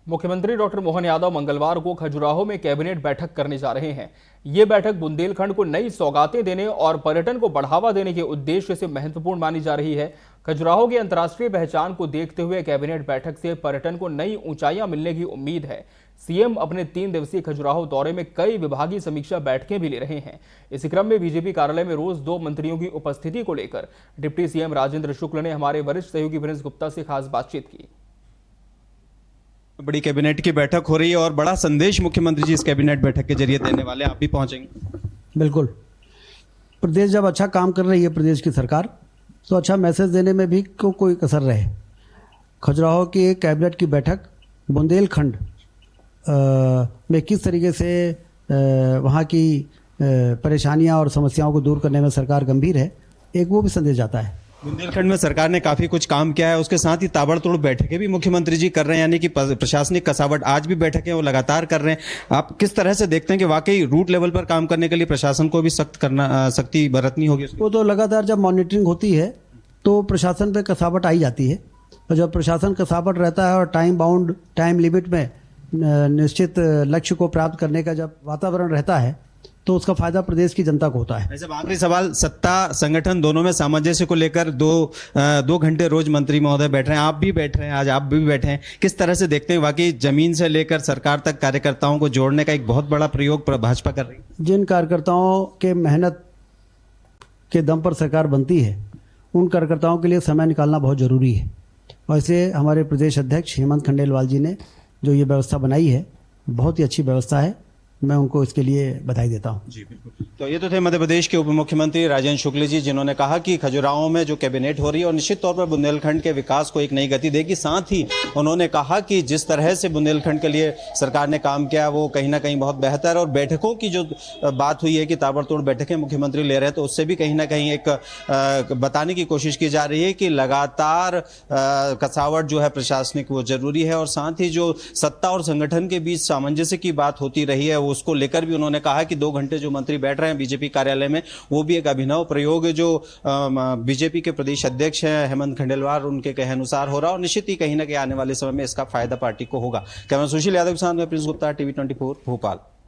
मुख्यमंत्री डॉक्टर मोहन यादव मंगलवार को खजुराहो में कैबिनेट बैठक करने जा रहे हैं। ये बैठक बुंदेलखंड को नई सौगातें देने और पर्यटन को बढ़ावा देने के उद्देश्य से महत्वपूर्ण मानी जा रही है। खजुराहो की अंतर्राष्ट्रीय पहचान को देखते हुए कैबिनेट बैठक से पर्यटन को नई ऊंचाइयां मिलने की उम्मीद है। सीएम अपने 3 दिवसीय खजुराहो दौरे में कई विभागीय समीक्षा बैठकें भी ले रहे हैं। इसी क्रम में बीजेपी कार्यालय में रोज 2 मंत्रियों की उपस्थिति को लेकर डिप्टी सीएम राजेंद्र शुक्ल ने हमारे वरिष्ठ सहयोगी प्रिंस गुप्ता से खास बातचीत की। बड़ी कैबिनेट की बैठक हो रही है और बड़ा संदेश मुख्यमंत्री जी इस कैबिनेट बैठक के जरिए देने वाले, आप भी पहुंचेंगे। बिल्कुल, प्रदेश जब अच्छा काम कर रही है प्रदेश की सरकार, तो अच्छा मैसेज देने में भी कोई कसर रहे। खजुराहो की एक कैबिनेट की बैठक बुंदेलखंड में किस तरीके से वहाँ की परेशानियाँ और समस्याओं को दूर करने में सरकार गंभीर है, एक वो भी संदेश जाता है। बुंदेलखंड में सरकार ने काफी कुछ काम किया है, उसके साथ ही ताबड़तोड़ बैठकें भी मुख्यमंत्री जी कर रहे हैं, यानी कि प्रशासनिक कसावट आज भी बैठकें वो लगातार कर रहे हैं। आप किस तरह से देखते हैं कि वाकई रूट लेवल पर काम करने के लिए प्रशासन को भी सख्ती बरतनी होगी? वो तो लगातार जब मॉनिटरिंग होती है तो प्रशासन पे कसावट आई जाती है, और जब प्रशासन कसावट रहता है और टाइम लिमिट में निश्चित लक्ष्य को प्राप्त करने का जब वातावरण रहता है तो उसका फायदा प्रदेश की जनता को होता है। ऐसे आखिरी सवाल, सत्ता संगठन दोनों में सामंजस्य को लेकर दो घंटे रोज मंत्री महोदय बैठ रहे हैं, आप भी बैठ रहे हैं, आज आप भी बैठे हैं, किस तरह से देखते हैं? वाकई जमीन से लेकर सरकार तक कार्यकर्ताओं को जोड़ने का एक बहुत बड़ा प्रयोग भाजपा कर रही है। जिन कार्यकर्ताओं के मेहनत के दम पर सरकार बनती है, उन कार्यकर्ताओं के लिए समय निकालना बहुत जरूरी है। वैसे हमारे प्रदेश अध्यक्ष हेमंत खंडेलवाल जी ने जो ये व्यवस्था बनाई है, बहुत ही अच्छी व्यवस्था है, मैं उनको इसके लिए बधाई देता हूं। जी बिल्कुल। तो ये तो थे मध्य प्रदेश के उप मुख्यमंत्री राजेंद्र शुक्ल जी, जिन्होंने कहा कि खजुराहो में जो कैबिनेट हो रही है और निश्चित तौर पर बुंदेलखंड के विकास को एक नई गति देगी। साथ ही उन्होंने कहा कि जिस तरह से बुंदेलखंड के लिए सरकार ने काम किया वो कहीं ना कहीं बहुत बेहतर है, और बैठकों की जो बात हुई है कि ताबड़तोड़ बैठकें मुख्यमंत्री ले रहे हैं, तो उससे भी कहीं ना कहीं एक बताने की कोशिश की जा रही है कि लगातार कसावट जो है प्रशासनिक वो जरूरी है, और साथ ही जो सत्ता और संगठन के बीच सामंजस्य की बात होती रही है उसको लेकर भी उन्होंने कहा कि 2 घंटे जो मंत्री बैठ रहे हैं बीजेपी कार्यालय में, वो भी एक अभिनव प्रयोग जो बीजेपी के प्रदेश अध्यक्ष हैं हेमंत खंडेलवाल, उनके कहे अनुसार हो रहा है, और निश्चित ही कहीं ना कहीं आने वाले समय में इसका फायदा पार्टी को होगा। कैमरा सुशील यादव के साथ में प्रिंस गुप्ता, टीवी 24 भोपाल।